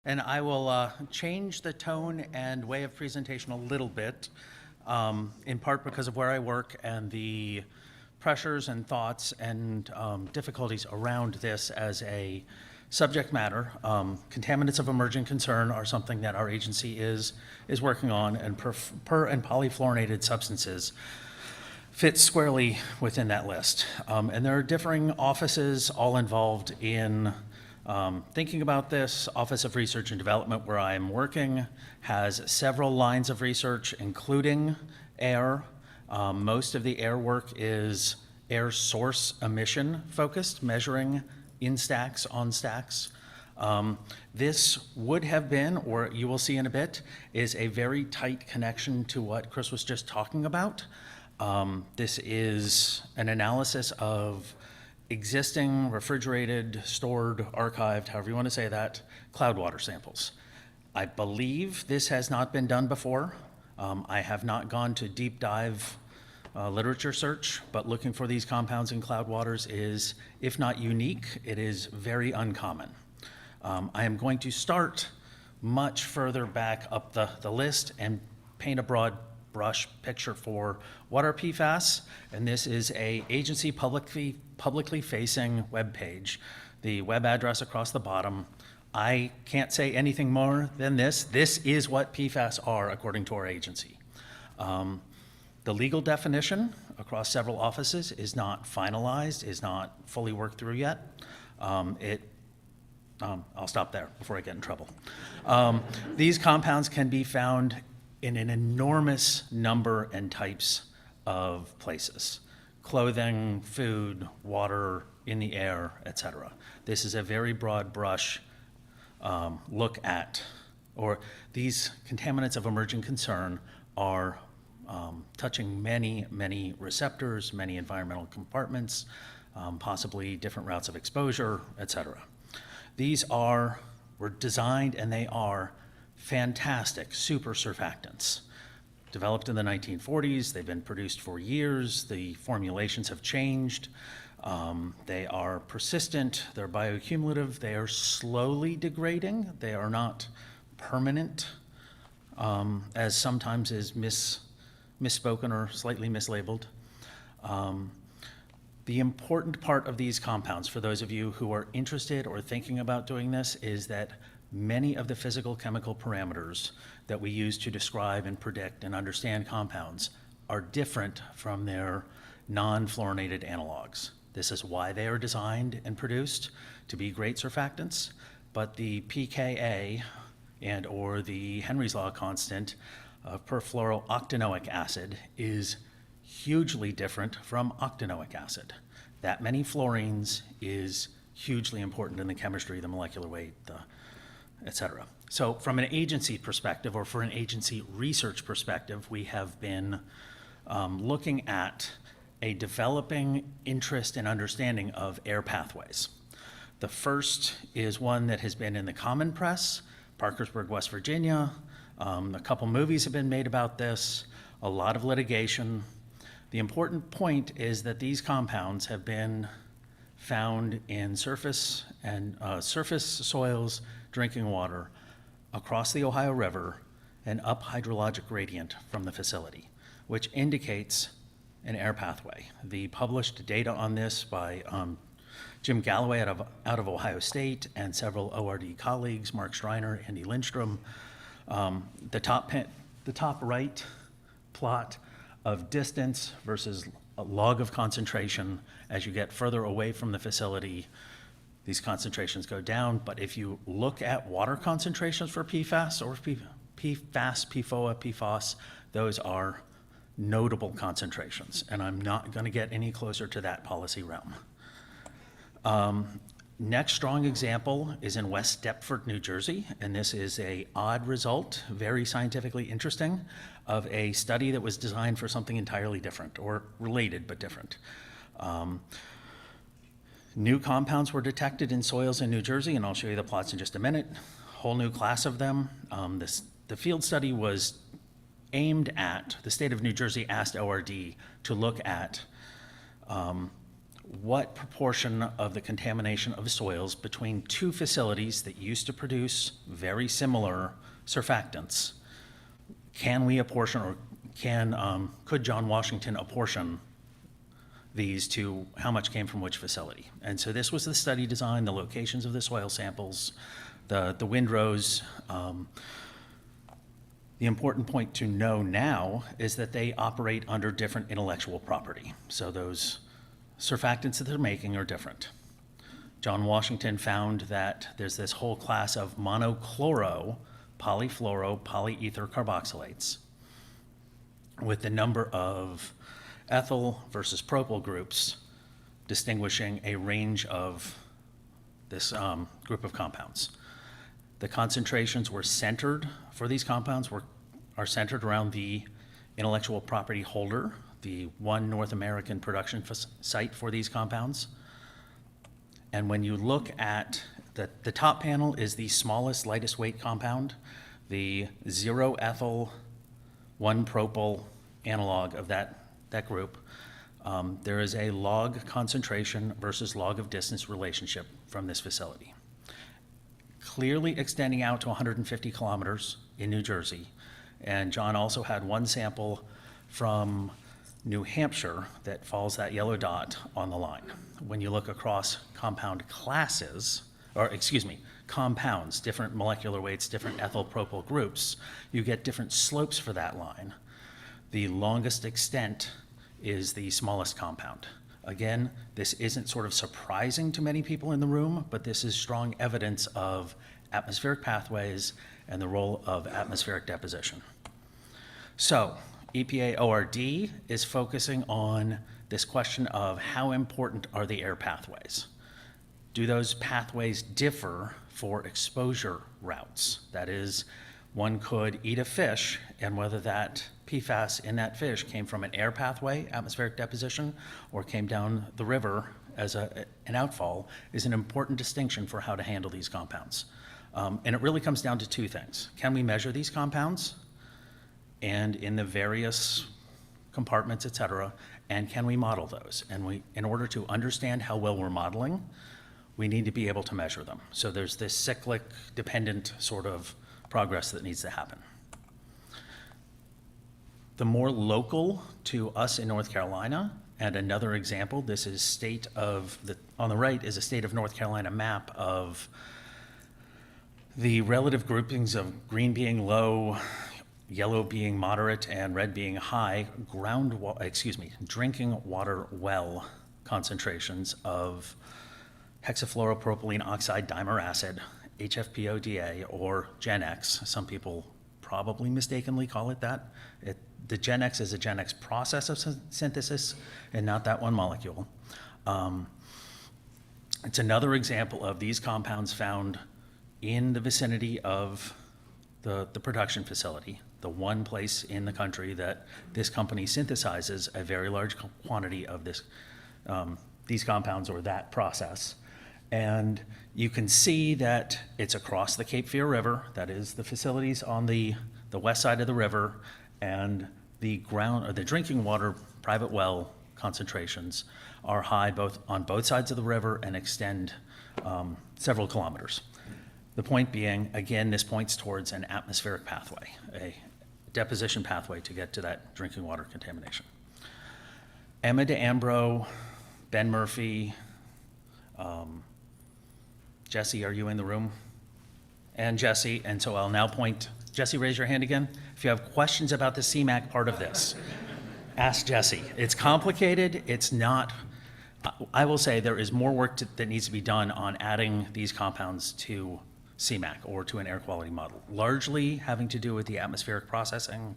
And I will change the tone and way of presentation a little bit, in part because of where I work and the pressures and thoughts and difficulties around this as a subject matter. Contaminants of emerging concern are something that our agency is working on, and per and polyfluorinated substances fit squarely within that list. And there are differing offices all involved in thinking about this. Office of Research and Development, where I am working, has several lines of research, including air. Most of the air work is air source emission focused, measuring in stacks, on stacks. This would have been, or you will see in a bit, is a very tight connection to what Chris was just talking about. This is an analysis of existing refrigerated, stored, archived, however you want to say that, cloud water samples. I believe this has not been done before. I have not gone to deep dive literature search, but looking for these compounds in cloud waters is, if not unique, it is very uncommon. I am going to start much further back up the list and paint a broad brush picture for what are PFAS, and this is a agency publicly facing web page. The web address across the bottom. I can't say anything more than this. This is what PFAS are according to our agency. The legal definition across several offices is not finalized, is not fully worked through yet. I'll stop there before I get in trouble. These compounds can be found in an enormous number and types of places: clothing, food, water, in the air, etc. This is a very broad brush look at, or these contaminants of emerging concern are touching many, many receptors, many environmental compartments, possibly different routes of exposure, etc. These were designed, and they are fantastic super surfactants. Developed in the 1940s, they've been produced for years. The formulations have changed. They are persistent, they're bioaccumulative, they are slowly degrading. They are not permanent, as sometimes is misspoken or slightly mislabeled. The important part of these compounds, for those of you who are interested or thinking about doing this, is that many of the physical chemical parameters that we use to describe and predict and understand compounds are different from their non-fluorinated analogs. This is why they are designed and produced to be great surfactants, but the pKa and or the Henry's law constant of perfluorooctanoic acid is hugely different from octanoic acid. That many fluorines is hugely important in the chemistry, the molecular weight, etc. So from an agency perspective, or for an agency research perspective, we have been looking at a developing interest and understanding of air pathways. The first is one that has been in the common press, Parkersburg, West Virginia. A couple movies have been made about this, a lot of litigation. The important point is that these compounds have been found in surface soils, drinking water, across the Ohio River, and up hydrologic gradient from the facility, which indicates an air pathway. The published data on this by Jim Galloway out of Ohio State and several ORD colleagues, Mark Schreiner, Andy Lindstrom. The top right plot of distance versus a log of concentration. As you get further away from the facility, these concentrations go down. But if you look at water concentrations for PFAS or PFAS, PFOA, PFOS, those are notable concentrations, and I'm not going to get any closer to that policy realm. Next strong example is in West Deptford, New Jersey, and this is an odd result, very scientifically interesting, of a study that was designed for something entirely different, or related but different. New compounds were detected in soils in New Jersey, and I'll show you the plots in just a minute. Whole new class of them. The field study was aimed at, the state of New Jersey asked ORD to look at what proportion of the contamination of soils between two facilities that used to produce very similar surfactants, can we apportion, or could John Washington apportion these to how much came from which facility? And so this was the study design, the locations of the soil samples, the windrows. The important point to know now is that they operate under different intellectual property. So those surfactants that they're making are different. John Washington found that there's this whole class of monochloro, polyfluoro, polyether carboxylates with the number of ethyl versus propyl groups distinguishing a range of this group of compounds. The concentrations were centered for these compounds are centered around the intellectual property holder, the one North American production site for these compounds. And when you look at the top panel is the smallest, lightest weight compound, the 0-ethyl 1-propyl analog of that group. There is a log concentration versus log of distance relationship from this facility. Clearly extending out to 150 kilometers in New Jersey. And John also had one sample from New Hampshire that follows that yellow dot on the line. When you look across compound classes, compounds, different molecular weights, different ethyl propyl groups, you get different slopes for that line. The longest extent is the smallest compound. Again, this isn't sort of surprising to many people in the room, but this is strong evidence of atmospheric pathways and the role of atmospheric deposition. So, EPA ORD is focusing on this question of how important are the air pathways? Do those pathways differ for exposure routes? That is, one could eat a fish, and whether that PFAS in that fish came from an air pathway, atmospheric deposition, or came down the river as an outfall is an important distinction for how to handle these compounds. And it really comes down to two things. Can we measure these compounds? And in the various compartments, et cetera, and can we model those? And in order to understand how well we're modeling, we need to be able to measure them. So there's this cyclic, dependent sort of progress that needs to happen. The more local to us in North Carolina, and another example, this is on the right is a state of North Carolina map of the relative groupings of green being low, yellow being moderate, and red being high, drinking water well concentrations of hexafluoropropylene oxide dimer acid, HFPODA, or Gen X. Some people probably mistakenly call it that. The Gen X is a Gen X process of synthesis and not that one molecule. It's another example of these compounds found in the vicinity of the production facility, the one place in the country that this company synthesizes a very large quantity of these compounds or that process. And you can see that it's across the Cape Fear River. That is the facilities on the west side of the river, and the drinking water private well concentrations are high on both sides of the river and extend several kilometers. The point being, again, this points towards an atmospheric pathway, a deposition pathway to get to that drinking water contamination. Emma DeAmbro, Ben Murphy, Jesse, are you in the room? And Jesse, and so I'll now point, Jesse, raise your hand again. If you have questions about the CMAQ part of this, ask Jesse. It's complicated, it's not, I will say there is more work that needs to be done on adding these compounds to CMAQ or to an air quality model, largely having to do with the atmospheric processing,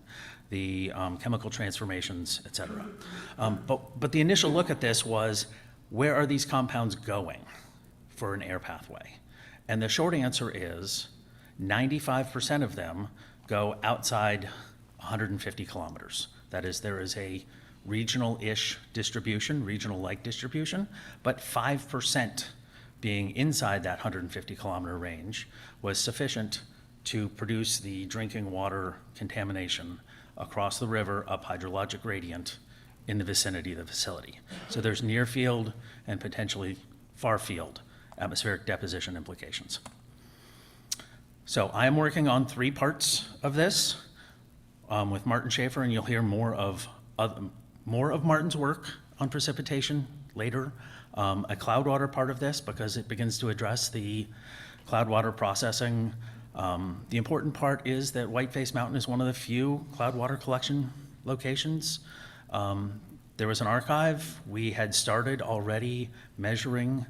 the chemical transformations, et cetera. But the initial look at this was, where are these compounds going for an air pathway? And the short answer is 95% of them go outside 150 kilometers. That is, there is a regional-ish distribution, regional-like distribution, but 5% being inside that 150 kilometer range was sufficient to produce the drinking water contamination across the river up hydrologic gradient in the vicinity of the facility. So there's near field and potentially far field atmospheric deposition implications. So I am working on 3 parts of this with Martin Schaefer, and you'll hear more of Martin's work on precipitation later. A cloud water part of this, because it begins to address the cloud water processing. The important part is that Whiteface Mountain is one of the few cloud water collection locations. There was an archive. We had started already measuring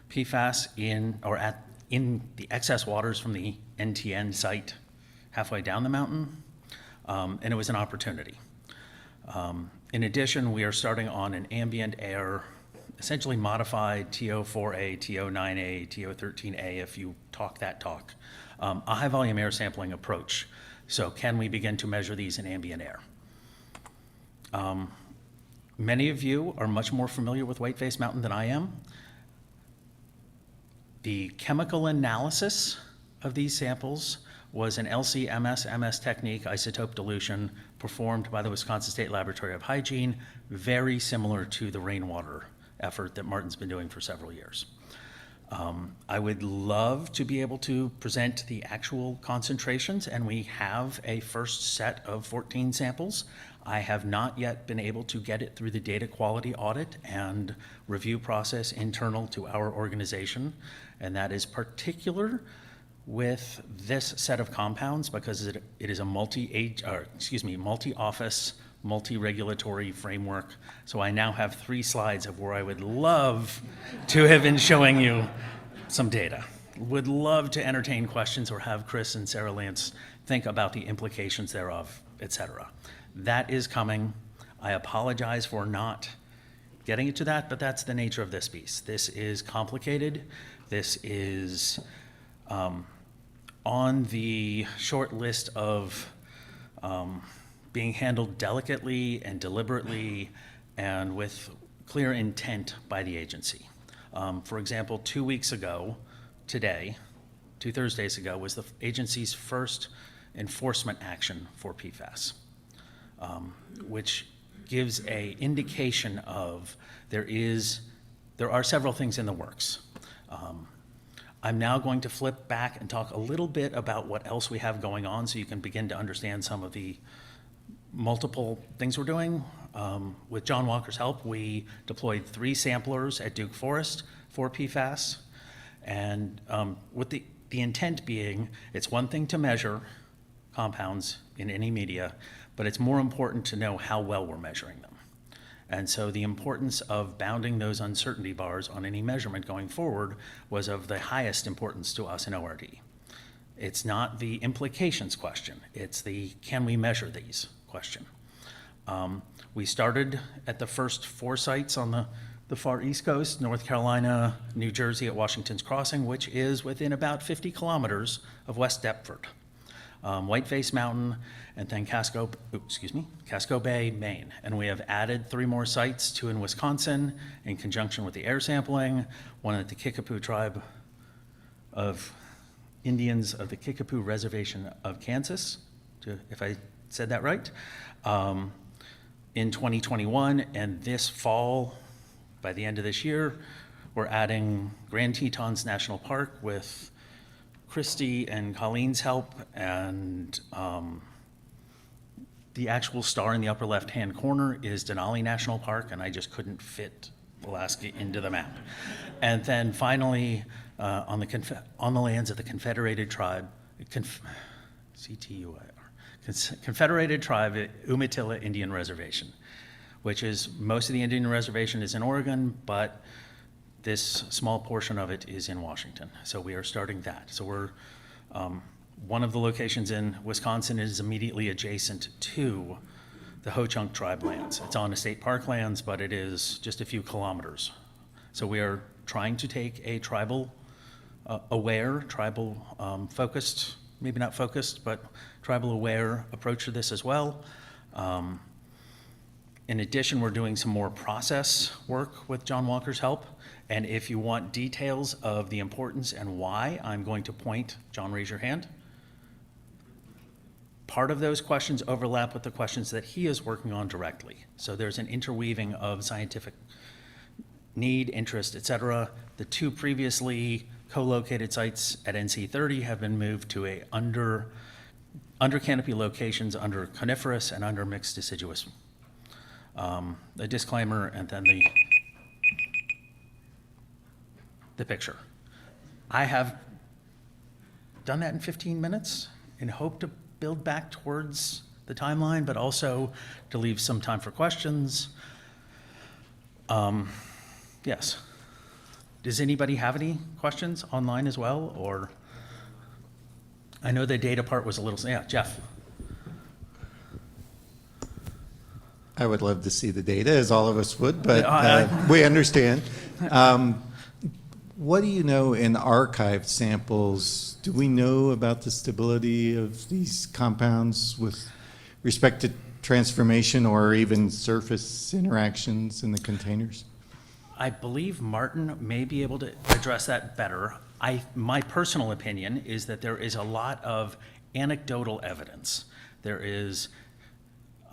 PFAS in the excess waters from the NTN site halfway down the mountain, and it was an opportunity. In addition, we are starting on an ambient air, essentially modified TO4A, TO9A, TO13A, if you talk that talk, a high volume air sampling approach. So can we begin to measure these in ambient air? Many of you are much more familiar with Whiteface Mountain than I am. The chemical analysis of these samples was an LC-MS technique, isotope dilution, performed by the Wisconsin State Laboratory of Hygiene, very similar to the rainwater effort that Martin's been doing for several years. I would love to be able to present the actual concentrations, and we have a first set of 14 samples. I have not yet been able to get it through the data quality audit and review process internal to our organization, and that is particular with this set of compounds because it is a multi-office, multi-regulatory framework. So I now have 3 slides of where I would love to have been showing you some data. Would love to entertain questions or have Chris and Sarah Lance think about the implications thereof, etc. That is coming. I apologize for not getting it to that, but that's the nature of this piece. This is complicated. This is on the short list of being handled delicately and deliberately and with clear intent by the agency. For example, 2 weeks ago, today, 2 Thursdays ago, was the agency's first enforcement action for PFAS, which gives an indication of there are several things in the works. I'm now going to flip back and talk a little bit about what else we have going on so you can begin to understand some of the multiple things we're doing. With John Walker's help, we deployed 3 samplers at Duke Forest for PFAS. And with the intent being, it's one thing to measure compounds in any media, but it's more important to know how well we're measuring them. And so the importance of bounding those uncertainty bars on any measurement going forward was of the highest importance to us in ORD. It's not the implications question, it's the can we measure these question. We started at the first 4 sites on the far East Coast, North Carolina, New Jersey at Washington's Crossing, which is within about 50 kilometers of West Deptford. Whiteface Mountain, and then Casco Bay, Maine. And we have added 3 more sites, 2 in Wisconsin in conjunction with the air sampling, 1 at the Kickapoo tribe of Indians of the Kickapoo Reservation of Kansas, if I said that right, in 2021. And this fall, by the end of this year, we're adding Grand Tetons National Park with Christy and Colleen's help, and the actual star in the upper left-hand corner is Denali National Park, and I just couldn't fit Alaska into the map. And then finally, on the lands of the Confederated Tribe, Confederated Tribe Umatilla Indian Reservation, which is most of the Indian Reservation is in Oregon, but this small portion of it is in Washington. So we are starting that. So we're, one of the locations in Wisconsin is immediately adjacent to the Ho-Chunk tribe lands. It's on the state park lands, but it is just a few kilometers. So we are trying to take a tribal aware, tribal focused, maybe not focused, but tribal aware approach to this as well. In addition, we're doing some more process work with John Walker's help. And if you want details of the importance and why, I'm going to point, John, raise your hand. part of those questions overlap with the questions that he is working on directly. So there's an interweaving of scientific need, interest, et cetera. The two previously co-located sites at NC 30 have been moved to a under canopy locations under coniferous and under mixed deciduous. The disclaimer and then the picture. I have done that in 15 minutes in hope to build back towards the timeline, but also to leave some time for questions. Yes. Does anybody have any questions online as well, or? I know the data part was a little, yeah, Jeff. I would love to see the data, as all of us would, but we understand. What do you know in archived samples? Do we know about the stability of these compounds with respect to transformation or even surface interactions in the containers? I believe Martin may be able to address that better. My personal opinion is that there is a lot of anecdotal evidence. There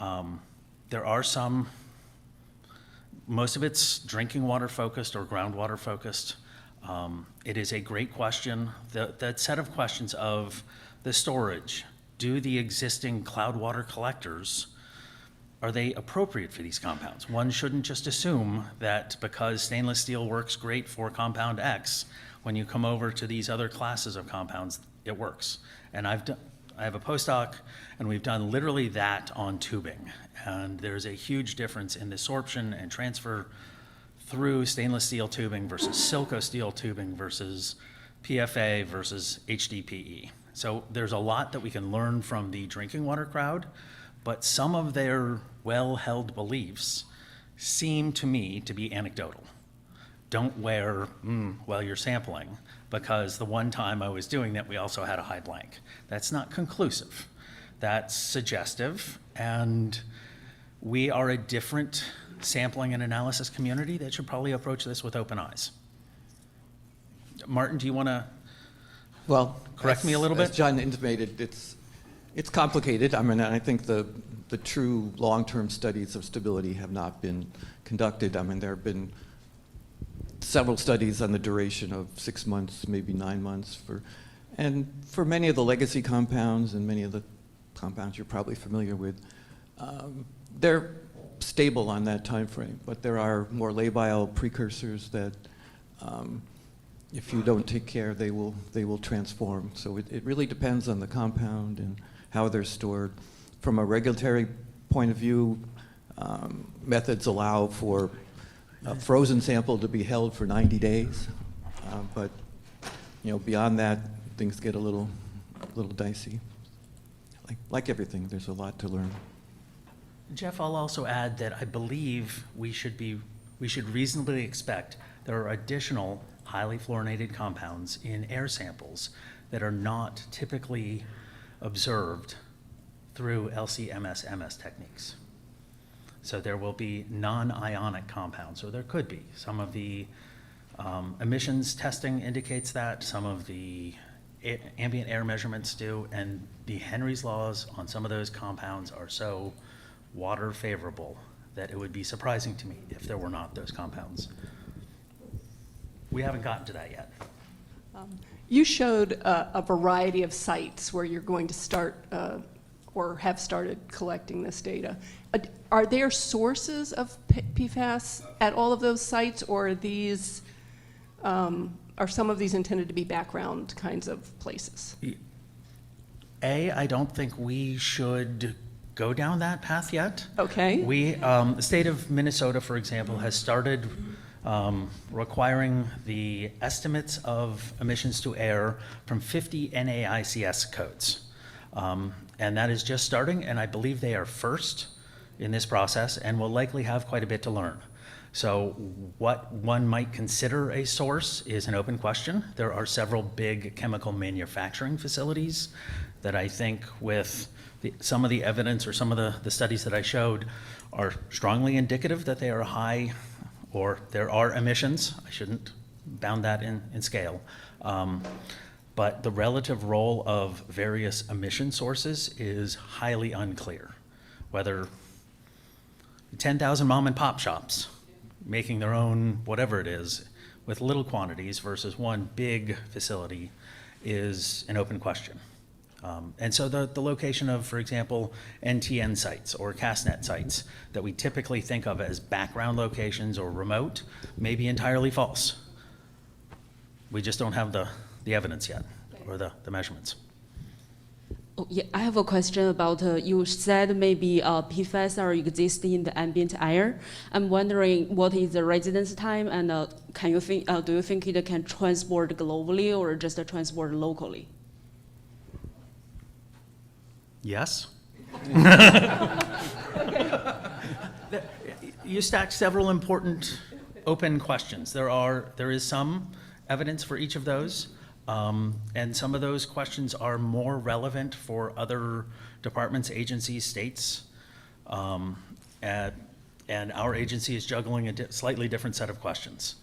are some, most of it's drinking water focused or groundwater focused. It is a great question. That set of questions of the storage, do the existing cloud water collectors, are they appropriate for these compounds? One shouldn't just assume that because stainless steel works great for compound X, when you come over to these other classes of compounds, it works. And I have a postdoc, and we've done literally that on tubing. And there's a huge difference in the sorption and transfer through stainless steel tubing versus silico steel tubing versus PFA versus HDPE. So there's a lot that we can learn from the drinking water crowd, but some of their well-held beliefs seem to me to be anecdotal. Don't wear while you're sampling, because the one time I was doing that, we also had a high blank. That's not conclusive. That's suggestive, and we are a different sampling and analysis community that should probably approach this with open eyes. Martin, do you want to correct me a little bit? As John intimated, it's complicated. I mean, I think the true long-term studies of stability have not been conducted. I mean, there have been several studies on the duration of 6 months, maybe 9 months, for many of the legacy compounds and many of the compounds you're probably familiar with. They're stable on that time frame, but there are more labile precursors that if you don't take care, they will transform. So it really depends on the compound and how they're stored. From a regulatory point of view, methods allow for a frozen sample to be held for 90 days, but beyond that, things get a little dicey. Like everything, there's a lot to learn. Jeff, I'll also add that I believe we should reasonably expect there are additional highly fluorinated compounds in air samples that are not typically observed through LC-MS-MS techniques. So there will be non-ionic compounds, or there could be. Some of the emissions testing indicates that, some of the ambient air measurements do, and the Henry's laws on some of those compounds are so water favorable that it would be surprising to me if there were not those compounds. We haven't gotten to that yet. You showed a variety of sites where you're going to start or have started collecting this data. Are there sources of PFAS at all of those sites, or are these are some of these intended to be background kinds of places? I don't think we should go down that path yet. Okay. The state of Minnesota, for example, has started requiring the estimates of emissions to air from 50 NAICS codes. And that is just starting, and I believe they are first in this process and will likely have quite a bit to learn. So what one might consider a source is an open question. There are several big chemical manufacturing facilities that I think with some of the evidence or some of the studies that I showed are strongly indicative that they are high, or there are emissions. I shouldn't bound that in scale. but the relative role of various emission sources is highly unclear. Whether 10,000 mom and pop shops making their own whatever it is with little quantities versus one big facility is an open question. And so the location of, for example, NTN sites or CastNet sites that we typically think of as background locations or remote may be entirely false. We just don't have the evidence yet, or the measurements. Oh, yeah, I have a question about, you said maybe PFAS are existing in the ambient air. I'm wondering what is the residence time, and do you think it can transport globally or just transport locally? Yes. You stacked several important open questions. There is some evidence for each of those, and some of those questions are more relevant for other departments, agencies, states, and our agency is juggling a slightly different set of questions.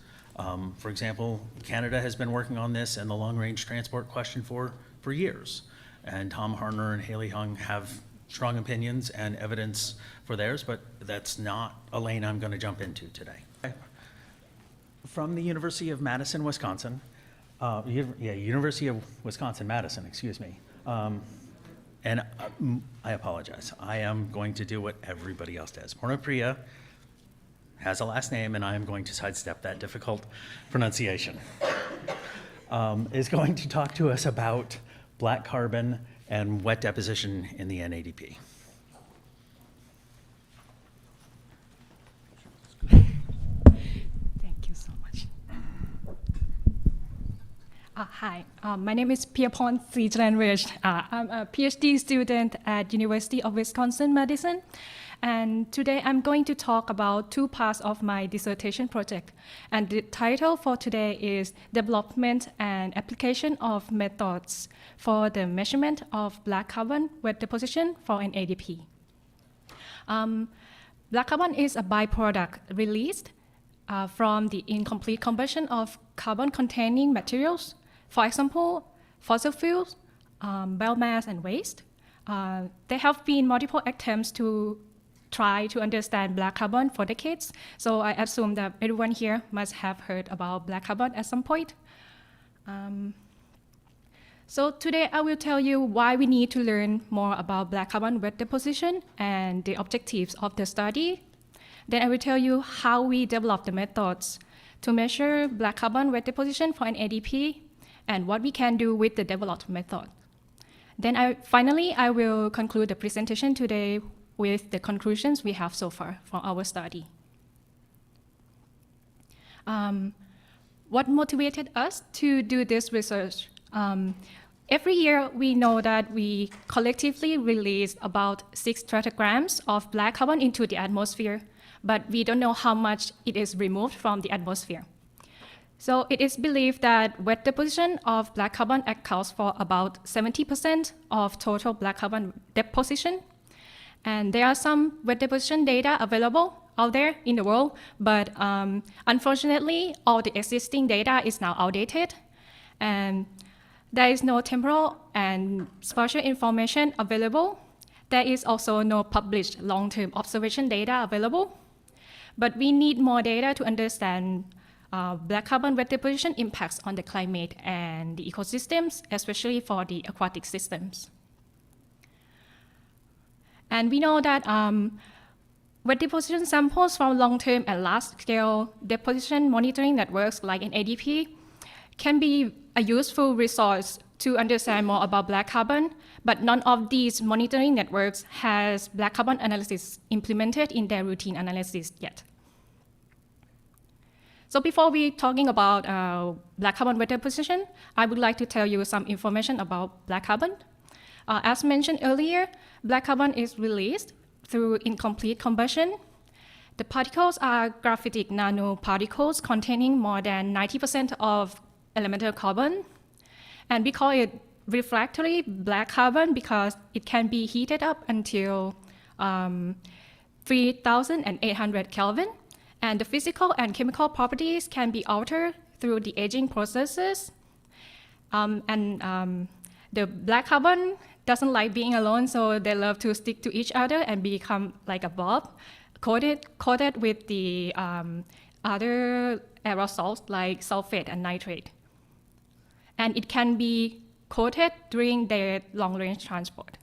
For example, Canada has been working on this and the long-range transport question for years. And Tom Harner and Haley Hung have strong opinions and evidence for theirs, but that's not a lane I'm going to jump into today. From the University of Madison, Wisconsin, University of Wisconsin-Madison, excuse me. And I apologize. I am going to do what everybody else does. Pornopriya has a last name, and I am going to sidestep that difficult pronunciation. Is going to talk to us about black carbon and wet deposition in the NADP. Thank you so much. Hi, my name is Pierpont Sijlanrich. I'm a PhD student at University of Wisconsin-Madison. And today I'm going to talk about two parts of my dissertation project. And the title for today is Development and Application of Methods for the Measurement of Black Carbon Wet Deposition for an ADP. Black carbon is a byproduct released from the incomplete combustion of carbon-containing materials. For example, fossil fuels, biomass, and waste. There have been multiple attempts to try to understand black carbon for decades, so I assume that everyone here must have heard about black carbon at some point. So today I will tell you why we need to learn more about black carbon wet deposition and the objectives of the study. Then I will tell you how we develop the methods to measure black carbon wet deposition for an ADP and what we can do with the developed method. Then finally, I will conclude the presentation today with the conclusions we have so far from our study. What motivated us to do this research? Every year, we know that we collectively release about 6 tetragrams of black carbon into the atmosphere, but we don't know how much it is removed from the atmosphere. So it is believed that wet deposition of black carbon accounts for about 70% of total black carbon deposition. And there are some wet deposition data available out there in the world, but unfortunately, all the existing data is now outdated, and there is no temporal and spatial information available. There is also no published long-term observation data available, but we need more data to understand black carbon wet deposition impacts on the climate and the ecosystems, especially for the aquatic systems. And we know that wet deposition samples from long-term and large-scale deposition monitoring networks like an ADP can be a useful resource to understand more about black carbon, but none of these monitoring networks has black carbon analysis implemented in their routine analysis yet. So before we talking about black carbon wet deposition, I would like to tell you some information about black carbon. As mentioned earlier, black carbon is released through incomplete combustion. The particles are graphitic nanoparticles containing more than 90% of elemental carbon. And we call it refractory black carbon because it can be heated up until 3,800 Kelvin. And the physical and chemical properties can be altered through the aging processes. The black carbon doesn't like being alone, so they love to stick to each other and become like a blob, coated with the other aerosols like sulfate and nitrate. And it can be coated during their long-range transport.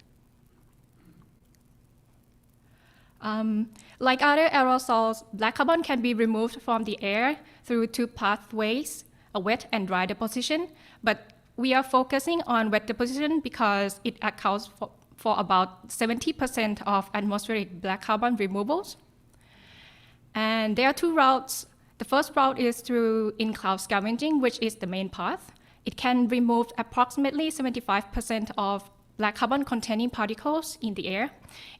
Like other aerosols, black carbon can be removed from the air through two pathways, a wet and dry deposition, but we are focusing on wet deposition because it accounts for about 70% of atmospheric black carbon removals. And there are two routes. The first route is through in-cloud scavenging, which is the main path. It can remove approximately 75% of black carbon containing particles in the air.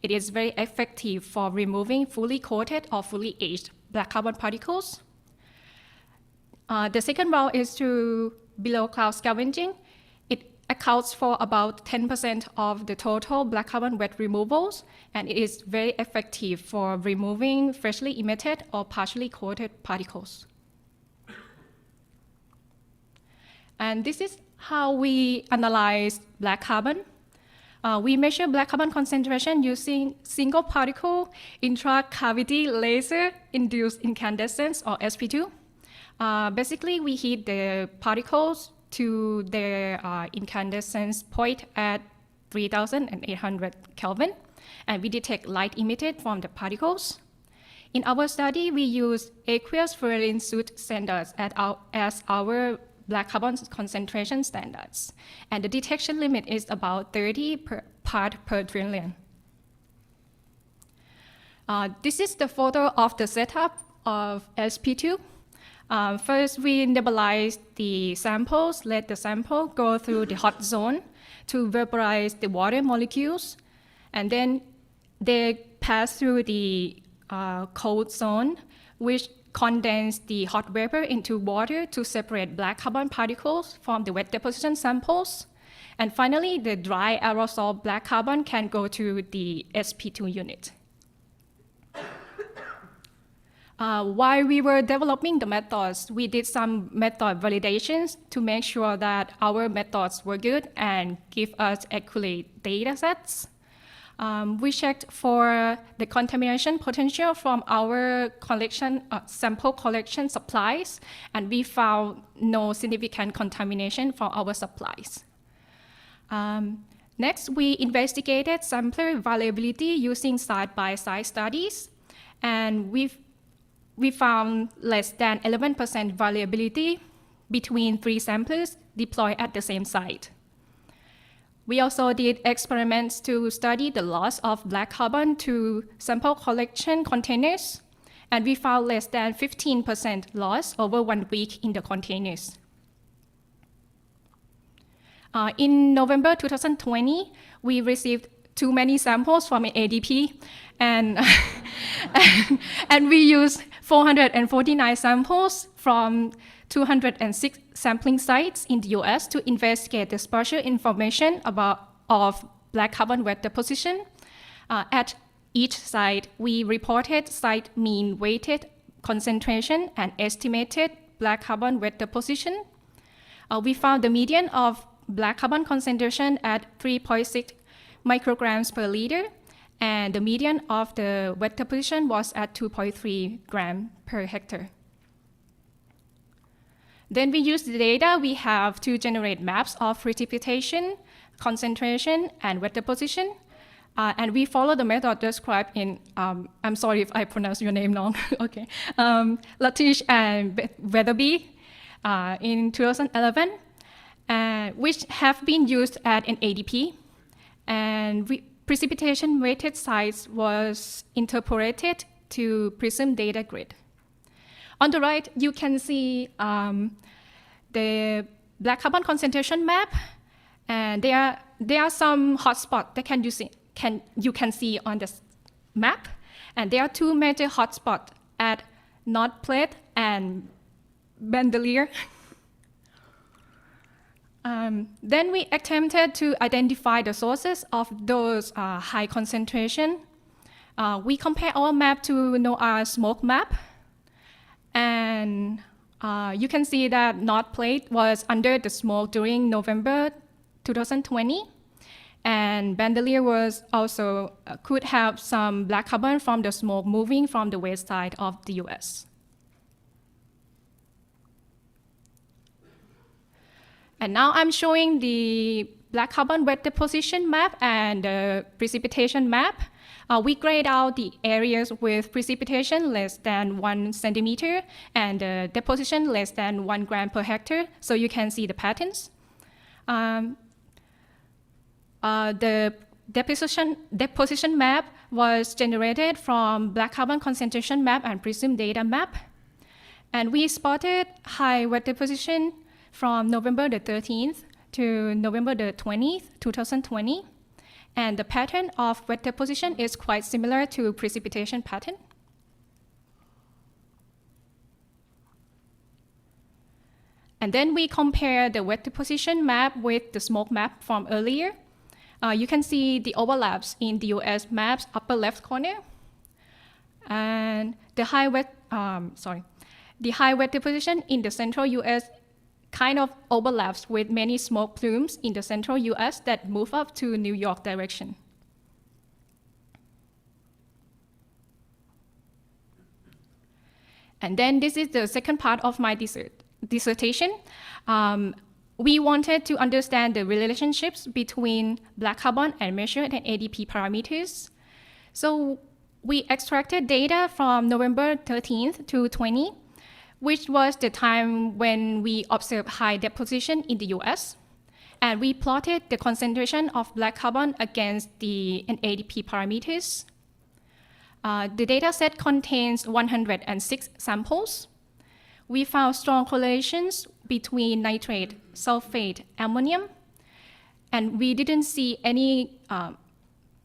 It is very effective for removing fully coated or fully aged black carbon particles. The second route is through below cloud scavenging. It accounts for about 10% of the total black carbon wet removals, and it is very effective for removing freshly emitted or partially coated particles. And this is how we analyze black carbon. We measure black carbon concentration using single particle intracavity laser induced incandescence, or SP2. Basically, we heat the particles to their incandescence point at 3,800 Kelvin, and we detect light emitted from the particles. In our study, we use aqueous fluorine soot standards as our black carbon concentration standards, and the detection limit is about 30 part per trillion. This is the photo of the setup of SP2. First, we nebulize the samples, let the sample go through the hot zone to vaporize the water molecules, and then they pass through the cold zone, which condense the hot vapor into water to separate black carbon particles from the wet deposition samples. And finally, the dry aerosol black carbon can go to the SP2 unit. While we were developing the methods, we did some method validations to make sure that our methods were good and give us accurate data sets. We checked for the contamination potential from our sample collection supplies, and we found no significant contamination from our supplies. Next, we investigated sampler variability using side-by-side studies, and we found less than 11% variability between 3 samplers deployed at the same site. We also did experiments to study the loss of black carbon to sample collection containers, and we found less than 15% loss over 1 week in the containers. In November 2020, we received too many samples from an NADP, and we used 449 samples from 206 sampling sites in the US to investigate the spatial information of black carbon wet deposition. At each site, we reported site mean weighted concentration and estimated black carbon wet deposition. We found the median of black carbon concentration at 3.6 micrograms per liter, and the median of the wet deposition was at 2.3 grams per hectare. Then we use the data we have to generate maps of precipitation, concentration, and wet deposition. And we follow the method described in, I'm sorry if I pronounce your name wrong, okay, Latish and Weatherby in 2011, which have been used at an ADP. And precipitation weighted sites was interpolated to PRISM data grid. On the right, you can see the black carbon concentration map, and there are some hotspots that you can see on this map, and there are 2 major hotspots at North Platte and Bandelier. Then we attempted to identify the sources of those high concentration. We compare our map to NOAA's smoke map, and You can see that North Plate was under the smoke during November 2020. And Bandelier was also could have some black carbon from the smoke moving from the west side of the US. And now I'm showing the black carbon wet deposition map and the precipitation map. We grade out the areas with precipitation less than 1 centimeter and deposition less than 1 gram per hectare, so you can see the patterns. The deposition map was generated from black carbon concentration map and prism data map. And we spotted high wet deposition from November the 13th to November the 20th, 2020. And the pattern of wet deposition is quite similar to precipitation pattern. And then we compare the wet deposition map with the smoke map from earlier. You can see the overlaps in the US map's upper left corner. And the high wet deposition in the central US kind of overlaps with many smoke plumes in the central US that move up to New York direction. And then this is the second part of my dissertation. We wanted to understand the relationships between black carbon and measured and NADP parameters. So we extracted data from November 13th to 20, which was the time when we observed high deposition in the US. And we plotted the concentration of black carbon against the NADP parameters. The data set contains 106 samples. We found strong correlations between nitrate, sulfate, ammonium, and we didn't see any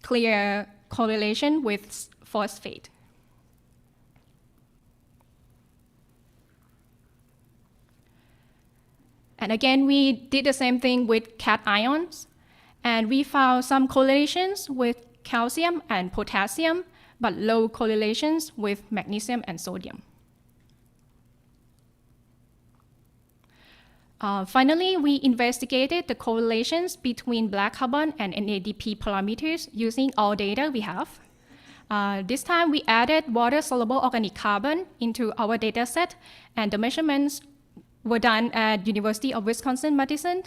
clear correlation with phosphate. And again, we did the same thing with cations, and we found some correlations with calcium and potassium, but low correlations with magnesium and sodium. Finally, we investigated the correlations between black carbon and NADP parameters using all data we have. This time, we added water-soluble organic carbon into our data set, and the measurements were done at University of Wisconsin-Madison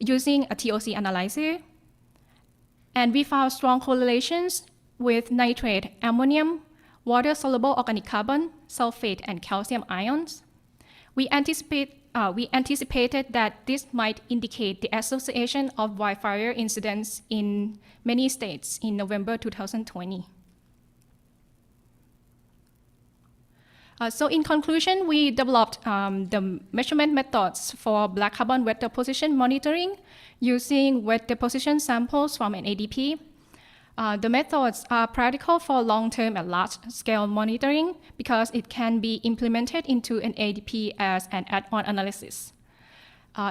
using a TOC analyzer. And we found strong correlations with nitrate, ammonium, water-soluble organic carbon, sulfate, and calcium ions. We anticipated that this might indicate the association of wildfire incidents in many states in November 2020. So in conclusion, we developed the measurement methods for black carbon wet deposition monitoring using wet deposition samples from an NADP. The methods are practical for long-term and large-scale monitoring because it can be implemented into an NADP as an add-on analysis.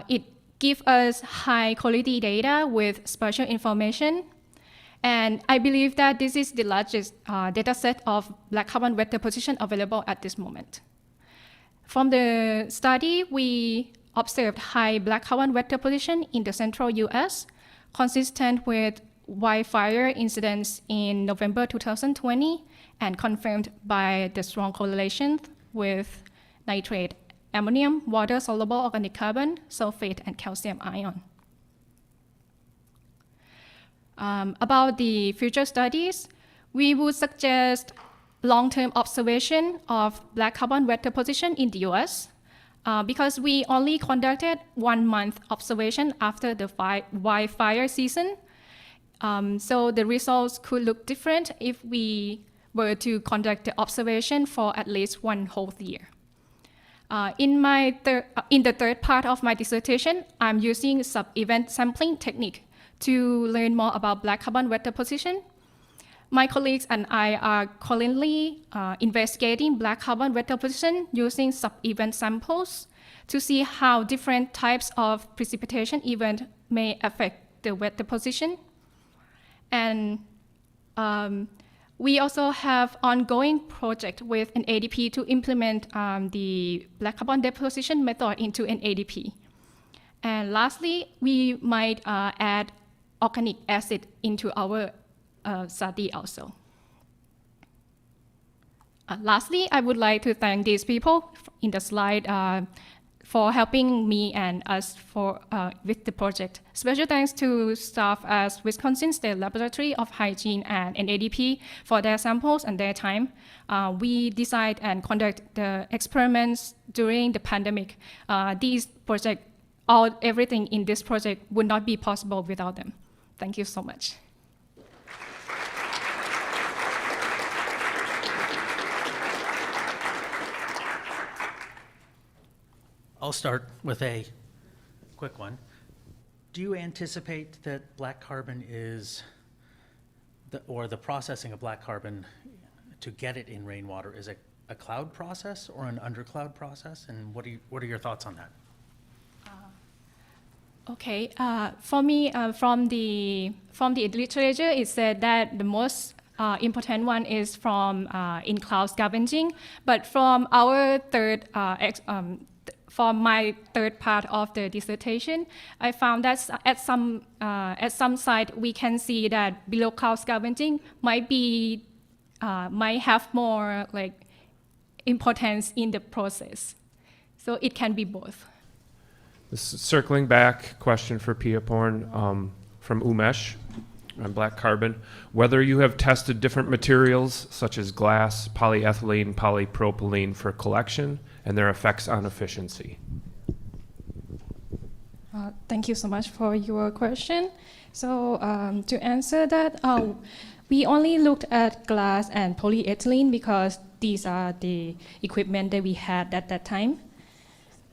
It gives us high-quality data with spatial information, and I believe that this is the largest data set of black carbon wet deposition available at this moment. From the study, we observed high black carbon wet deposition in the central US, consistent with wildfire incidents in November 2020 and confirmed by the strong correlation with nitrate, ammonium, water-soluble organic carbon, sulfate, and calcium ion. About the future studies, we would suggest long-term observation of black carbon wet deposition in the US because we only conducted 1 month observation after the wildfire season. So the results could look different if we were to conduct the observation for at least 1 whole year. In the third part of my dissertation, I'm using sub-event sampling technique to learn more about black carbon wet deposition. My colleagues and I are currently investigating black carbon wet deposition using sub-event samples to see how different types of precipitation event may affect the wet deposition. And We also have ongoing project with an NADP to implement the black carbon deposition method into an NADP. And lastly, we might add organic acid into our study also. Lastly, I would like to thank these people in the slide for helping me and us with the project. Special thanks to staff at Wisconsin State Laboratory of Hygiene and NADP for their samples and their time. We design and conduct the experiments during the pandemic. These projects, everything in this project would not be possible without them. Thank you so much. I'll start with a quick one. Do you anticipate that black carbon is, or the processing of black carbon to get it in rainwater is a cloud process or an undercloud process? And what are your thoughts on that? Okay, for me, from the literature, it said that the most important one is from in-cloud scavenging, but from our for my third part of the dissertation, I found that at some site we can see that below cloud scavenging might have more like importance in the process. So it can be both. This is circling back, question for Pia Porn from Umesh on black carbon. Whether you have tested different materials such as glass, polyethylene, polypropylene for collection and their effects on efficiency. Thank you so much for your question. So to answer that, we only looked at glass and polyethylene because these are the equipment that we had at that time.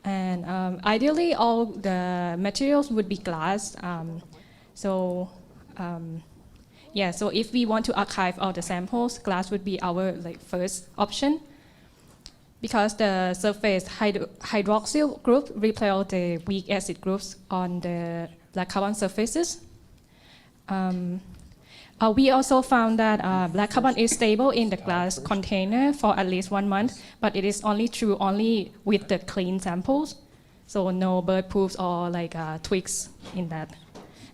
And ideally, all the materials would be glass. So if we want to archive all the samples, glass would be our first option, because the surface hydroxyl group repel the weak acid groups on the black carbon surfaces. We also found that black carbon is stable in the glass container for at least 1 month, but it is only true with the clean samples. So no bird poops or twigs in that.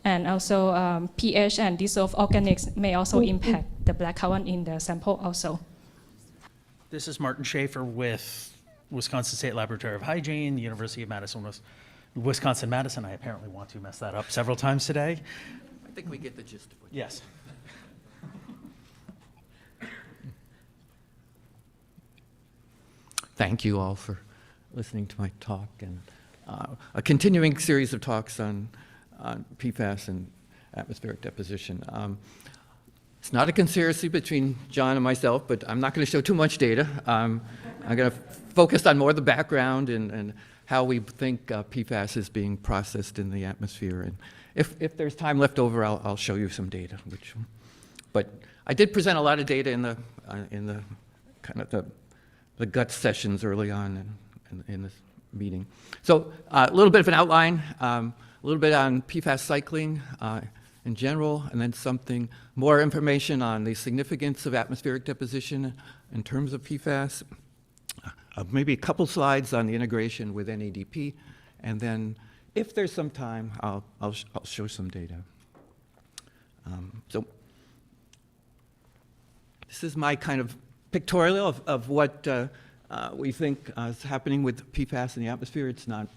And also pH and dissolved organics may also impact the black carbon in the sample also. This is Martin Schaefer with Wisconsin State Laboratory of Hygiene, University of Wisconsin-Madison. I apparently want to mess that up several times today. I think we get the gist of it. Yes. Thank you all for listening to my talk and a continuing series of talks on PFAS and atmospheric deposition. It's not a conspiracy between John and myself, but I'm not going to show too much data. I'm going to focus on more the background and how we think PFAS is being processed in the atmosphere. And if there's time left over, I'll show you some data. But I did present a lot of data in the kind of the gut sessions early on in this meeting. So a little bit of an outline, a little bit on PFAS cycling in general, and then something more information on the significance of atmospheric deposition in terms of PFAS. Maybe a couple slides on the integration with NADP, and then if there's some time, I'll show some data. So this is my kind of pictorial of what we think is happening with PFAS in the atmosphere. It's not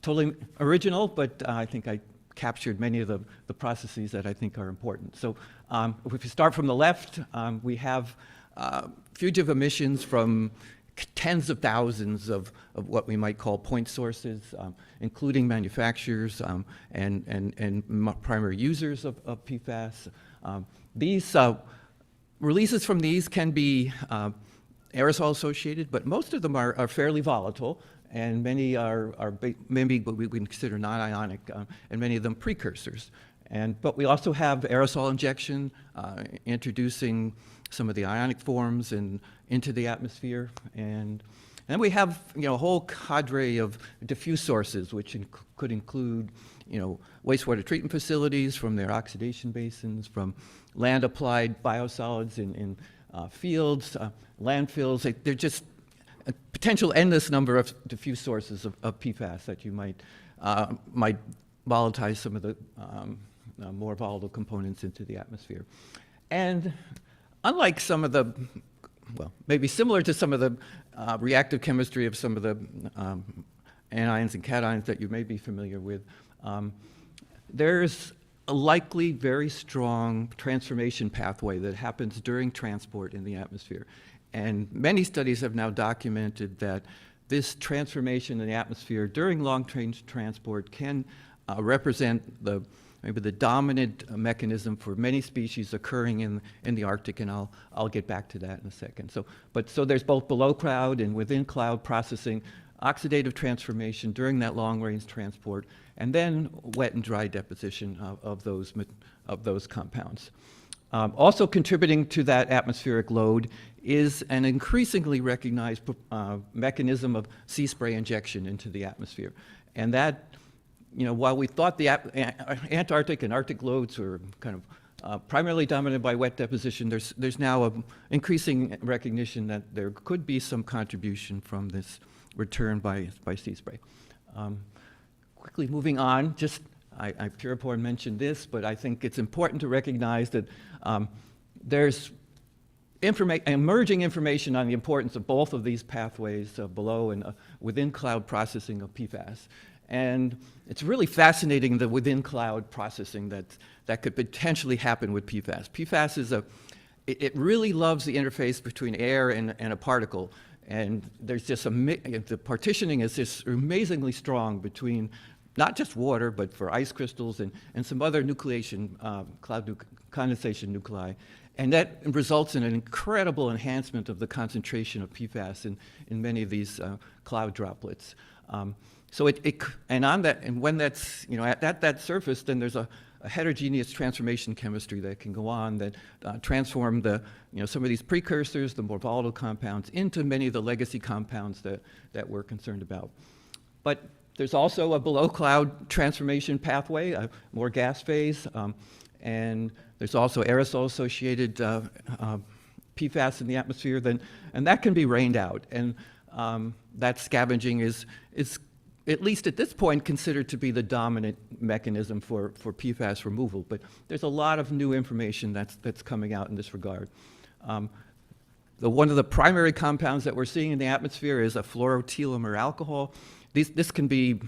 totally original, but I think I captured many of the processes that I think are important. So if we start from the left, we have fugitive emissions from tens of thousands of what we might call point sources, including manufacturers and primary users of PFAS. These releases from these can be aerosol associated, but most of them are fairly volatile, and many are maybe what we would consider non-ionic, and many of them precursors. But we also have aerosol injection, introducing some of the ionic forms into the atmosphere, and then we have a whole cadre of diffuse sources, which could include wastewater treatment facilities from their oxidation basins, from land-applied biosolids in fields, landfills. They're just a potential endless number of diffuse sources of PFAS that you might volatilize some of the more volatile components into the atmosphere. And unlike some of the, well, maybe similar to some of the reactive chemistry of some of the anions and cations that you may be familiar with, there's a likely very strong transformation pathway that happens during transport in the atmosphere. And many studies have now documented that this transformation in the atmosphere during long-range transport can represent maybe the dominant mechanism for many species occurring in the Arctic, and I'll get back to that in a second. So there's both below cloud and within cloud processing, oxidative transformation during that long-range transport, and then wet and dry deposition of those compounds. Also contributing to that atmospheric load is an increasingly recognized mechanism of sea spray injection into the atmosphere. And that, while we thought the Antarctic and Arctic loads were kind of primarily dominated by wet deposition, there's now an increasing recognition that there could be some contribution from this return by sea spray. Quickly moving on, Puriporn mentioned this, but I think it's important to recognize that there's emerging information on the importance of both of these pathways below and within cloud processing of PFAS. And it's really fascinating the within cloud processing that could potentially happen with PFAS. PFAS it really loves the interface between air and a particle. And there's just the partitioning is just amazingly strong between not just water, but for ice crystals and some other nucleation, condensation nuclei. And that results in an incredible enhancement of the concentration of PFAS in many of these cloud droplets. And when that's, at that surface, then there's a heterogeneous transformation chemistry that can go on that transform some of these precursors, the more volatile compounds, into many of the legacy compounds that we're concerned about. But there's also a below cloud transformation pathway, a more gas phase, and there's also aerosol-associated PFAS in the atmosphere, and that can be rained out. And that scavenging is, at least at this point, considered to be the dominant mechanism for PFAS removal. But there's a lot of new information that's coming out in this regard. One of the primary compounds that we're seeing in the atmosphere is a fluorotelomere alcohol. This can be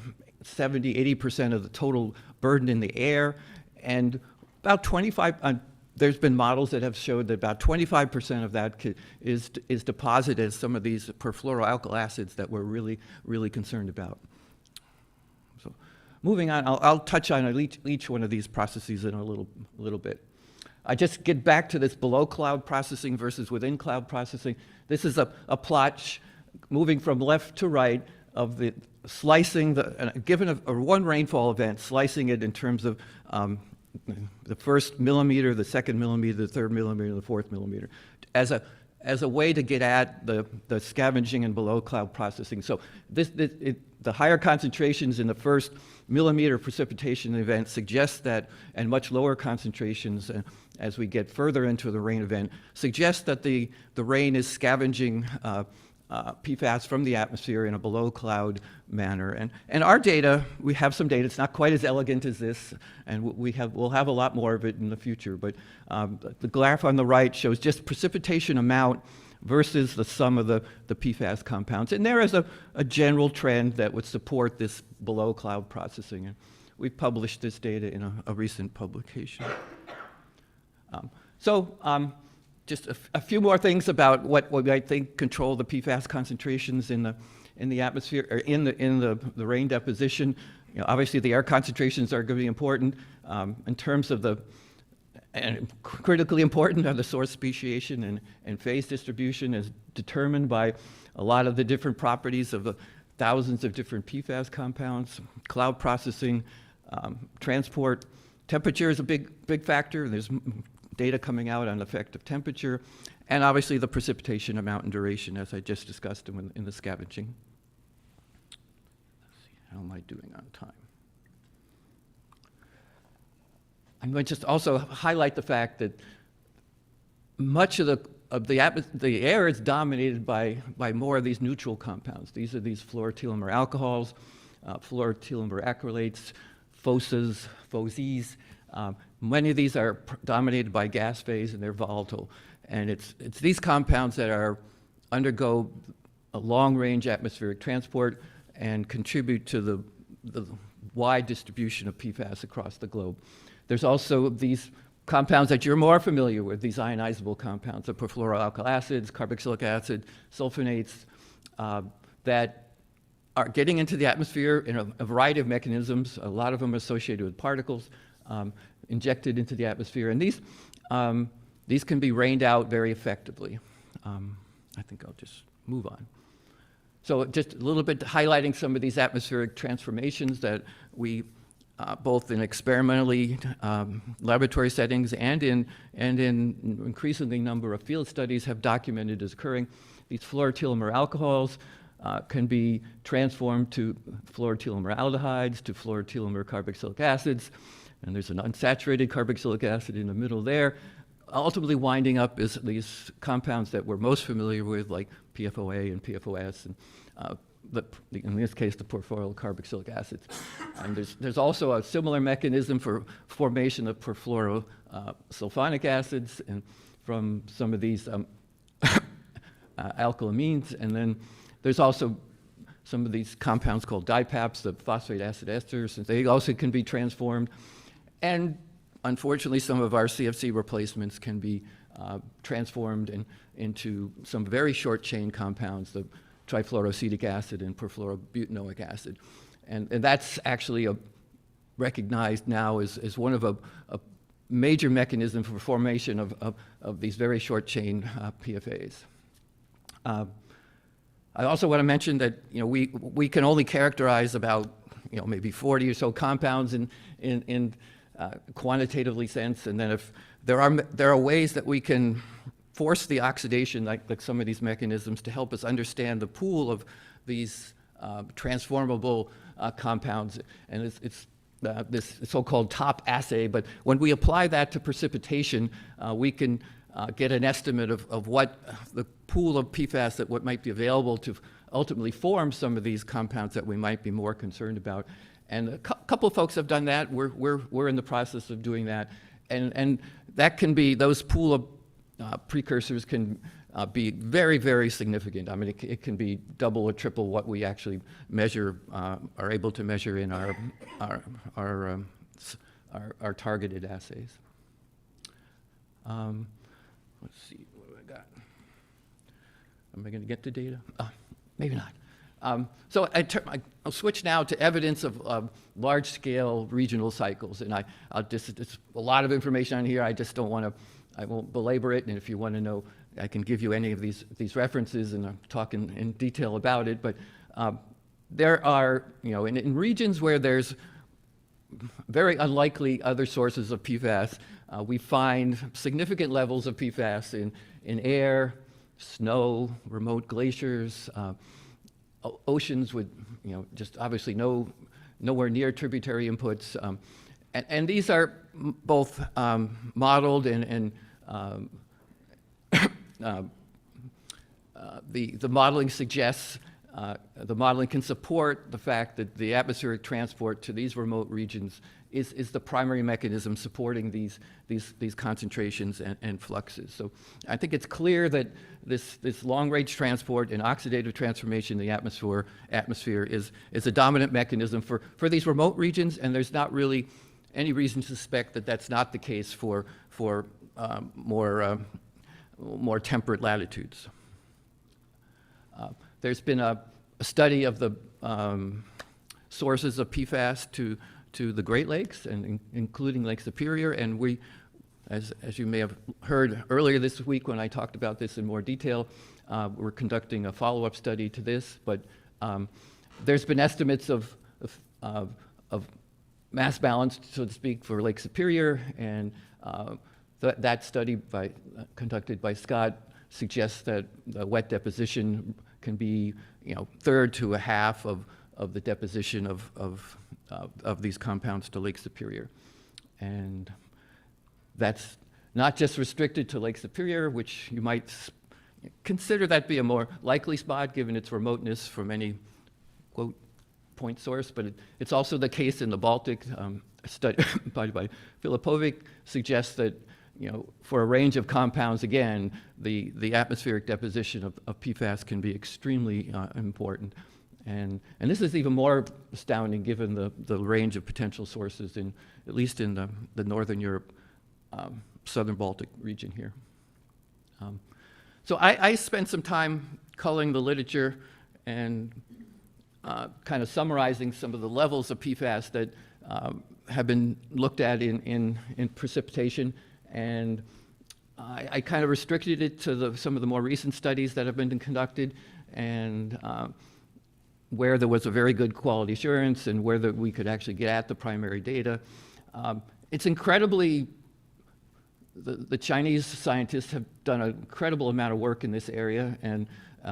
70–80% of the total burden in the air, and about 25. There's been models that have showed that about 25% of that is deposited as some of these perfluoroalkyl acids that we're really, really concerned about. So, moving on, I'll touch on each one of these processes in a little bit. I just get back to this below cloud processing versus within cloud processing. This is a plot moving from left to right of the slicing, given a one rainfall event, slicing it in terms of the first millimeter, the second millimeter, the third millimeter, the fourth millimeter, as a way to get at the scavenging and below cloud processing. So the higher concentrations in the first millimeter precipitation event suggest that, and much lower concentrations as we get further into the rain event, suggest that the rain is scavenging PFAS from the atmosphere in a below cloud manner. And our data, we have some data, it's not quite as elegant as this, and we'll have a lot more of it in the future, but the graph on the right shows just precipitation amount versus the sum of the PFAS compounds. And there is a general trend that would support this below cloud processing. And we've published this data in a recent publication. Just a few more things about what we might think control the PFAS concentrations in the atmosphere, or in the rain deposition. Obviously the air concentrations are going to be important. In terms of and critically important are the source speciation and phase distribution, is determined by a lot of the different properties of the thousands of different PFAS compounds. Cloud processing, transport, temperature is a big factor. There's data coming out on effective temperature, and obviously the precipitation amount and duration, as I just discussed in the scavenging. Let's see, how am I doing on time? I'm going to just also highlight the fact that much of the the air is dominated by more of these neutral compounds. These are these fluorotelomere alcohols, fluorotelomere acrylates, FOSes. Many of these are dominated by gas phase, and they're volatile. And it's these compounds that undergo a long-range atmospheric transport and contribute to the wide distribution of PFAS across the globe. There's also these compounds that you're more familiar with, these ionizable compounds, the perfluoroalkyl acids, carboxylic acid, sulfonates, that are getting into the atmosphere in a variety of mechanisms. A lot of them are associated with particles injected into the atmosphere. And these can be rained out very effectively. I think I'll just move on. So just a little bit highlighting some of these atmospheric transformations that we, both in experimentally laboratory settings and in increasingly number of field studies, have documented as occurring. These fluorotelomere alcohols can be transformed to fluorotelomere aldehydes, to fluorotelomere carboxylic acids, and there's an unsaturated carboxylic acid in the middle there, ultimately winding up as these compounds that we're most familiar with, like PFOA and PFOS, and in this case, the perfluoryl carboxylic acids. And there's also a similar mechanism for formation of perfluorosulfonic acids and from some of these alkylamines. And then there's also some of these compounds called DIPAPs, the phosphate acid esters, and they also can be transformed. And unfortunately, some of our CFC replacements can be transformed into some very short chain compounds, the trifluoroacetic acid and perfluorobutanoic acid. And that's actually recognized now as one of a major mechanism for formation of these very short chain PFAs. I also want to mention that we can only characterize about maybe 40 or so compounds in quantitatively sense, and then if there are ways that we can force the oxidation, like some of these mechanisms, to help us understand the pool of these transformable compounds, and it's this so-called top assay. But when we apply that to precipitation, we can get an estimate of what the pool of PFAS that what might be available to ultimately form some of these compounds that we might be more concerned about. And a couple of folks have done that. We're in the process of doing that, and that can be, those pool of precursors can be very, very significant. I mean, it can be double or triple what we actually measure, are able to measure in our targeted assays. Let's see, what do I got? Am I going to get the data? Maybe not. So I'll switch now to evidence of large-scale regional cycles, and it's a lot of information on here. I just don't want to. I won't belabor it, and if you want to know, I can give you any of these references, and I'll talk in detail about it. But there are, in regions where there's very unlikely other sources of PFAS, we find significant levels of PFAS in air, snow, remote glaciers, oceans with, just obviously nowhere near tributary inputs. And these are both modeled and the modeling suggests, the modeling can support the fact that the atmospheric transport to these remote regions is the primary mechanism supporting these concentrations and fluxes. So I think it's clear that this long-range transport and oxidative transformation in the atmosphere is a dominant mechanism for these remote regions, and there's not really any reason to suspect that that's not the case for more temperate latitudes. There's been a study of the sources of PFAS to the Great Lakes, and including Lake Superior, and we, as you may have heard earlier this week when I talked about this in more detail, we're conducting a follow-up study to this, but there's been estimates of mass balance, so to speak, for Lake Superior, and that study conducted by Scott suggests that the wet deposition can be, third to a half of the deposition of these compounds to Lake Superior, and that's not just restricted to Lake Superior, which you might consider that be a more likely spot given its remoteness from any, quote, point source, but it's also the case in the Baltic. A study by Filipovic suggests that, for a range of compounds, again, the atmospheric deposition of PFAS can be extremely important. And this is even more astounding given the range of potential sources at least in the Northern Europe, Southern Baltic region here. So I spent some time culling the literature and kind of summarizing some of the levels of PFAS that have been looked at in precipitation, and I kind of restricted it to some of the more recent studies that have been conducted, and where there was a very good quality assurance and where we could actually get at the primary data. It's incredibly, the Chinese scientists have done an incredible amount of work in this area, and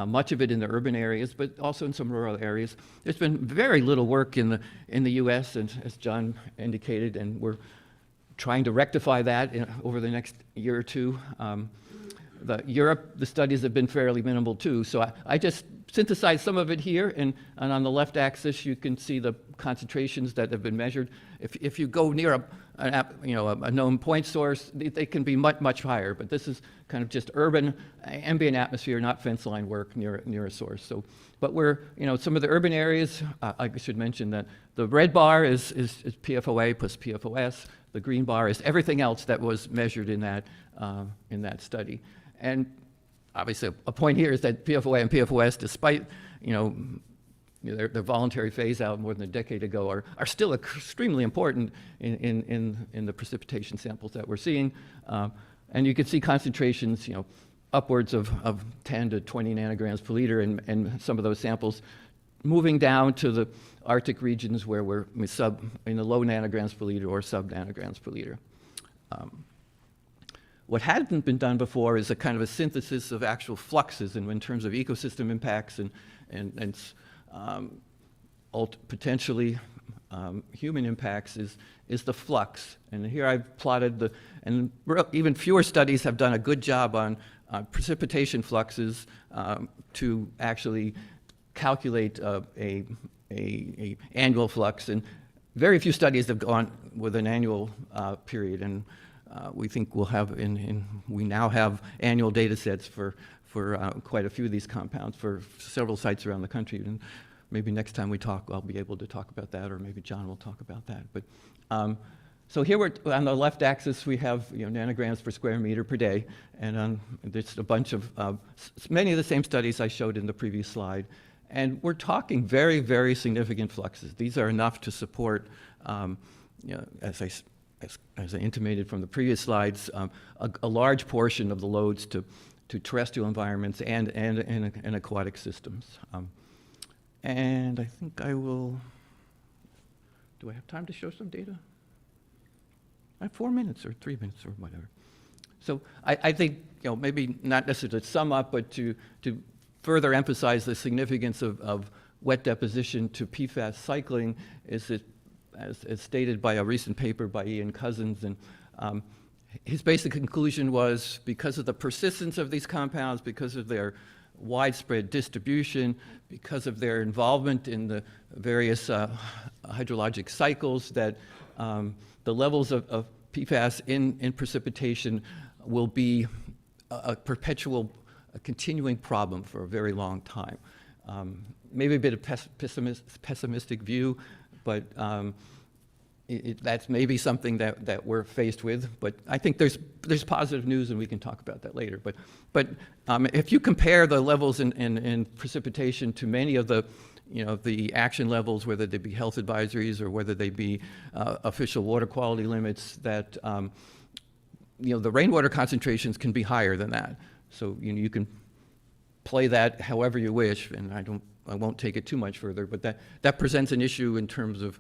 much of it in the urban areas, but also in some rural areas. There's been very little work in the U.S., and as John indicated, and we're trying to rectify that over the next year or two. Europe, the studies have been fairly minimal too, so I just synthesized some of it here, and on the left axis you can see the concentrations that have been measured. If you go near a known point source, they can be much higher, but this is kind of just urban ambient atmosphere, not fence line work near a source. So, but we're, some of the urban areas, I should mention that the red bar is PFOA plus PFOS. The green bar is everything else that was measured in that study. And obviously, a point here is that PFOA and PFOS, despite their voluntary phase out more than a decade ago, are still extremely important in the precipitation samples that we're seeing. And you can see concentrations, upwards of 10 to 20 nanograms per liter, and some of those samples moving down to the Arctic regions where we're in the low nanograms per liter or sub nanograms per liter. What hadn't been done before is a kind of a synthesis of actual fluxes in terms of ecosystem impacts and potentially human impacts is the flux. And here I've plotted and even fewer studies have done a good job on precipitation fluxes to actually calculate a annual flux. And very few studies have gone with an annual period. And we think we'll have, we now have annual data sets for quite a few of these compounds for several sites around the country. And maybe next time we talk, I'll be able to talk about that, or maybe John will talk about that. But so here we're on the left axis, we have nanograms per square meter per day, and there's a bunch of many of the same studies I showed in the previous slide. And we're talking very, very significant fluxes. These are enough to support, as I intimated from the previous slides, a large portion of the loads to terrestrial environments and aquatic systems. And I think I will, do I have time to show some data? I have 4 minutes or 3 minutes or whatever. So I think, maybe not necessarily to sum up, but to further emphasize the significance of wet deposition to PFAS cycling is that, as stated by a recent paper by Ian Cousins, and his basic conclusion was because of the persistence of these compounds, because of their widespread distribution, because of their involvement in the various hydrologic cycles, that the levels of PFAS in precipitation will be a continuing problem for a very long time. Maybe a bit of pessimistic view, but that's maybe something that we're faced with. But I think there's positive news, and we can talk about that later. But if you compare the levels in precipitation to many of the the action levels, whether they be health advisories or whether they be official water quality limits, that the rainwater concentrations can be higher than that. So you can play that however you wish, and I won't take it too much further, but that presents an issue in terms of,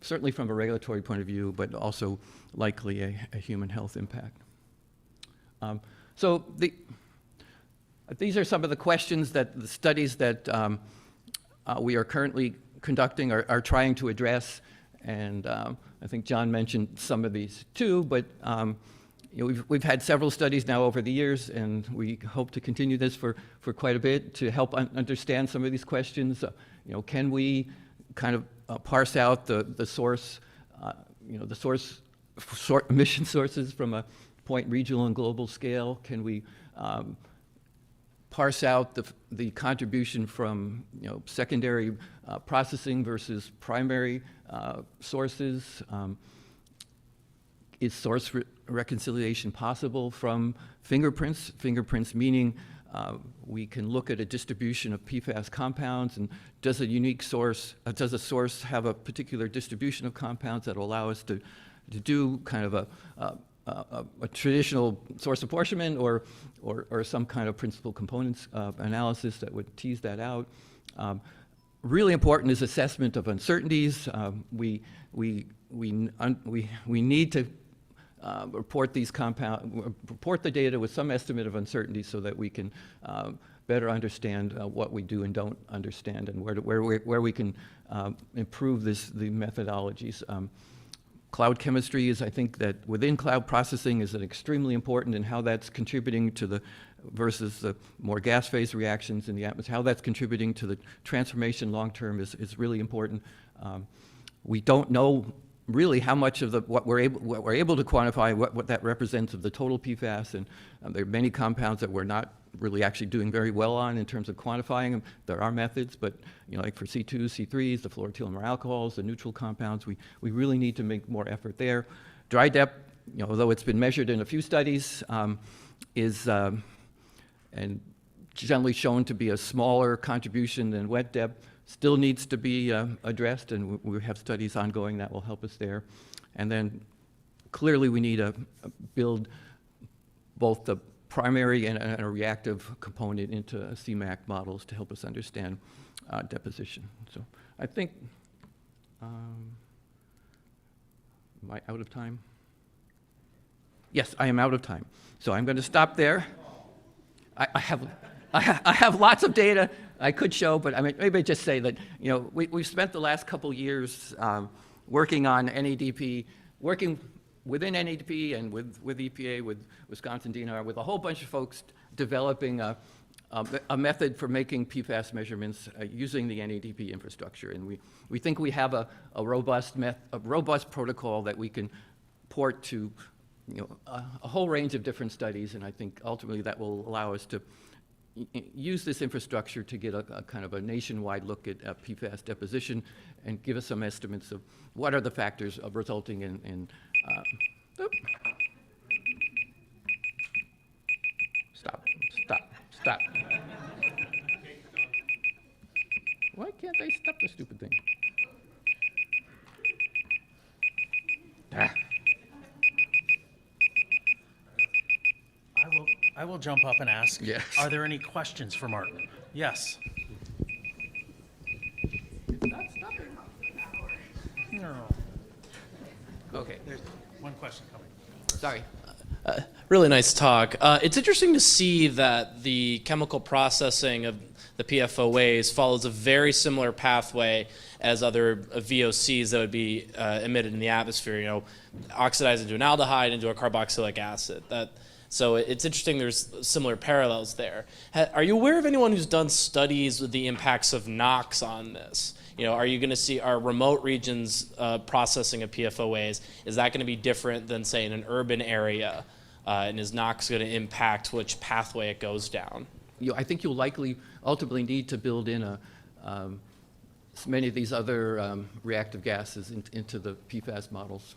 certainly from a regulatory point of view, but also likely a human health impact. So these are some of the questions that the studies that we are currently conducting are trying to address, and I think John mentioned some of these too, but we've had several studies now over the years, and we hope to continue this for quite a bit to help understand some of these questions. Can we kind of parse out the source, emission sources from a point regional and global scale? Can we parse out the contribution from secondary processing versus primary sources? Is source reconciliation possible from fingerprints? Fingerprints meaning we can look at a distribution of PFAS compounds, and does a source have a particular distribution of compounds that will allow us to do kind of a traditional source apportionment or some kind of principal components analysis that would tease that out. Really important is assessment of uncertainties. We need to report the data with some estimate of uncertainty so that we can better understand what we do and don't understand, and where we can improve the methodologies. Cloud chemistry is, I think, that within cloud processing is extremely important, and how that's contributing to versus the more gas phase reactions in the atmosphere, how that's contributing to the transformation long term is really important. We don't know really how much of what we're able to quantify, what that represents of the total PFAS, and there are many compounds that we're not really actually doing very well on in terms of quantifying them. There are methods, but like for C2s, C3s, the fluorotelomere alcohols, the neutral compounds, we really need to make more effort there. Dry dep, although it's been measured in a few studies, is and generally shown to be a smaller contribution than wet dep, still needs to be addressed, and we have studies ongoing that will help us there. And then clearly we need to build both the primary and a reactive component into CMAC models to help us understand deposition. So I think, am I out of time? Yes, I am out of time. So I'm going to stop there. I have lots of data I could show, but I mean, maybe I just say that we've spent the last couple years working on NADP, working within NADP and with EPA, with Wisconsin DNR, with a whole bunch of folks developing a method for making PFAS measurements using the NADP infrastructure, and we think we have a robust protocol that we can port to a whole range of different studies, and I think ultimately that will allow us to use this infrastructure to get a kind of a nationwide look at PFAS deposition and give us some estimates of what are the factors of resulting in Stop. Why can't they stop the stupid thing? I will jump up and ask, Yes. Are there any questions for Mark? Yes. It's not stopping. No. Okay, There's one question coming. sorry. Really nice talk. It's interesting to see that the chemical processing of the PFOAs follows a very similar pathway as other VOCs that would be emitted in the atmosphere, oxidize into an aldehyde, into a carboxylic acid. So it's interesting there's similar parallels there. Are you aware of anyone who's done studies with the impacts of NOx on this? Are you going to see our remote regions processing of PFOAs? Is that going to be different than, say, in an urban area? And is NOx going to impact which pathway it goes down? I think you'll likely ultimately need to build in many of these other reactive gases into the PFAS models.